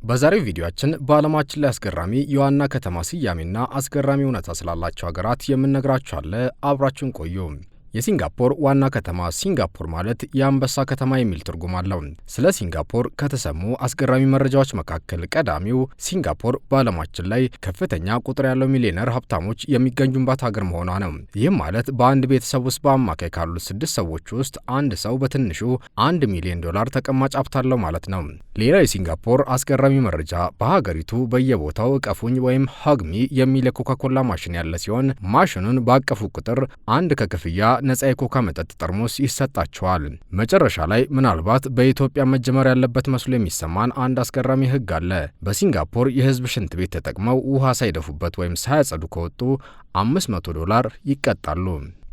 በዛሬው ቪዲዮአችን በዓለማችን ላይ አስገራሚ የዋና ከተማ ስያሜና አስገራሚ እውነታ ስላላቸው ሀገራት የምንነግራችሁ አለ። አብራችሁን ቆዩ። የሲንጋፖር ዋና ከተማ ሲንጋፖር ማለት የአንበሳ ከተማ የሚል ትርጉም አለው። ስለ ሲንጋፖር ከተሰሙ አስገራሚ መረጃዎች መካከል ቀዳሚው ሲንጋፖር በዓለማችን ላይ ከፍተኛ ቁጥር ያለው ሚሊዮነር ሀብታሞች የሚገኙባት ሀገር መሆኗ ነው። ይህም ማለት በአንድ ቤተሰብ ውስጥ በአማካይ ካሉት 6 ሰዎች ውስጥ አንድ ሰው በትንሹ $1 ሚሊዮን ተቀማጭ ሀብት አለው ማለት ነው። ሌላው የሲንጋፖር አስገራሚ መረጃ በሀገሪቱ በየቦታው እቀፉኝ ወይም ሀግሚ የሚል የኮካኮላ ማሽን ያለ ሲሆን ማሽኑን ባቀፉ ቁጥር አንድ ከክፍያ ነጻ የኮካ መጠጥ ጠርሙስ ይሰጣቸዋል። መጨረሻ ላይ ምናልባት በኢትዮጵያ መጀመር ያለበት መስሎ የሚሰማን አንድ አስገራሚ ሕግ አለ። በሲንጋፖር የህዝብ ሽንት ቤት ተጠቅመው ውሃ ሳይደፉበት ወይም ሳያጸዱ ከወጡ $500 ይቀጣሉ።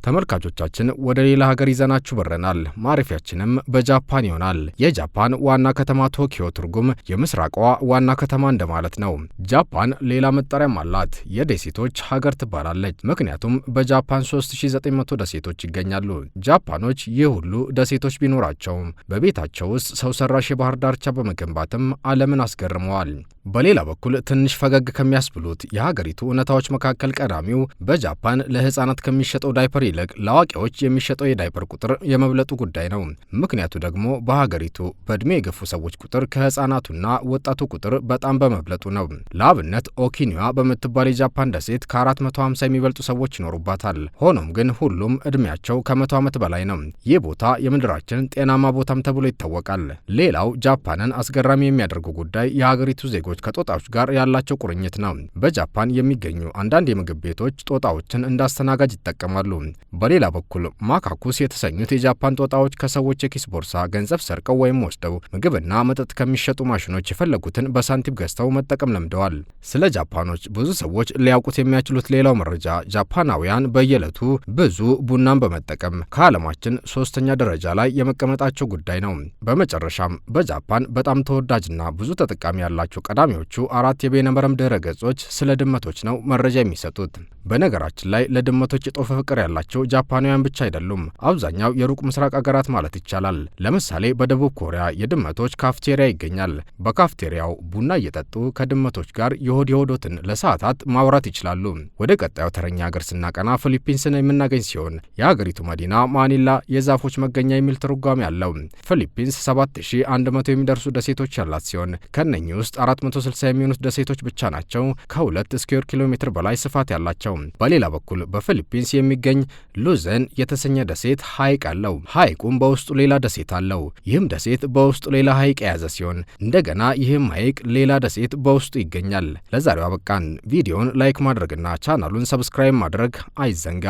ተመልካቾቻችን ወደ ሌላ ሀገር ይዘናችሁ በረናል። ማረፊያችንም በጃፓን ይሆናል። የጃፓን ዋና ከተማ ቶኪዮ ትርጉም የምስራቋ ዋና ከተማ እንደማለት ነው። ጃፓን ሌላ መጠሪያም አላት። የደሴቶች ሀገር ትባላለች። ምክንያቱም በጃፓን 3900 ደሴቶች ይገኛሉ። ጃፓኖች ይህ ሁሉ ደሴቶች ቢኖራቸውም በቤታቸው ውስጥ ሰው ሰራሽ የባህር ዳርቻ በመገንባትም ዓለምን አስገርመዋል። በሌላ በኩል ትንሽ ፈገግ ከሚያስብሉት የሀገሪቱ እውነታዎች መካከል ቀዳሚው በጃፓን ለህፃናት ከሚሸጠው ዳይፐር ይልቅ ለአዋቂዎች የሚሸጠው የዳይፐር ቁጥር የመብለጡ ጉዳይ ነው። ምክንያቱ ደግሞ በሀገሪቱ በእድሜ የገፉ ሰዎች ቁጥር ከህፃናቱና ወጣቱ ቁጥር በጣም በመብለጡ ነው። ለአብነት ኦኪኒዋ በምትባል የጃፓን ደሴት ከ450 የሚበልጡ ሰዎች ይኖሩባታል። ሆኖም ግን ሁሉም እድሜያቸው ከ100 ዓመት በላይ ነው። ይህ ቦታ የምድራችን ጤናማ ቦታም ተብሎ ይታወቃል። ሌላው ጃፓንን አስገራሚ የሚያደርገው ጉዳይ የሀገሪቱ ዜጎች ከጦጣዎች ጋር ያላቸው ቁርኝት ነው። በጃፓን የሚገኙ አንዳንድ የምግብ ቤቶች ጦጣዎችን እንዳስተናጋጅ ይጠቀማሉ። በሌላ በኩል ማካኩስ የተሰኙት የጃፓን ጦጣዎች ከሰዎች የኪስ ቦርሳ ገንዘብ ሰርቀው ወይም ወስደው ምግብና መጠጥ ከሚሸጡ ማሽኖች የፈለጉትን በሳንቲም ገዝተው መጠቀም ለምደዋል። ስለ ጃፓኖች ብዙ ሰዎች ሊያውቁት የሚያችሉት ሌላው መረጃ ጃፓናውያን በየዕለቱ ብዙ ቡናን በመጠቀም ከዓለማችን 3ኛ ደረጃ ላይ የመቀመጣቸው ጉዳይ ነው። በመጨረሻም በጃፓን በጣም ተወዳጅና ብዙ ተጠቃሚ ያላቸው ቀዳሚዎቹ 4 የበይነመረብ ድረ ገጾች ስለ ድመቶች ነው መረጃ የሚሰጡት። በነገራችን ላይ ለድመቶች የጦፈ ፍቅር ያላቸው ጃፓናውያን ብቻ አይደሉም። አብዛኛው የሩቅ ምስራቅ ሀገራት ማለት ይቻላል። ለምሳሌ በደቡብ ኮሪያ የድመቶች ካፍቴሪያ ይገኛል። በካፍቴሪያው ቡና እየጠጡ ከድመቶች ጋር የሆድ የሆዶትን ለሰዓታት ማውራት ይችላሉ። ወደ ቀጣዩ ተረኛ ሀገር ስናቀና ፊሊፒንስን የምናገኝ ሲሆን የሀገሪቱ መዲና ማኒላ የዛፎች መገኛ የሚል ትርጓሜ አለው። ፊሊፒንስ 7100 የሚደርሱ ደሴቶች ያላት ሲሆን ከነኚህ ውስጥ 460 የሚሆኑት ደሴቶች ብቻ ናቸው ከ2 ስኩዌር ኪሎ ሜትር በላይ ስፋት ያላቸው። በሌላ በኩል በፊሊፒንስ የሚገኝ ሉዘን የተሰኘ ደሴት ሐይቅ አለው። ሐይቁም በውስጡ ሌላ ደሴት አለው። ይህም ደሴት በውስጡ ሌላ ሐይቅ የያዘ ሲሆን እንደገና ይህም ሐይቅ ሌላ ደሴት በውስጡ ይገኛል። ለዛሬው አበቃን። ቪዲዮውን ላይክ ማድረግና ቻናሉን ሰብስክራይብ ማድረግ አይዘንጋ።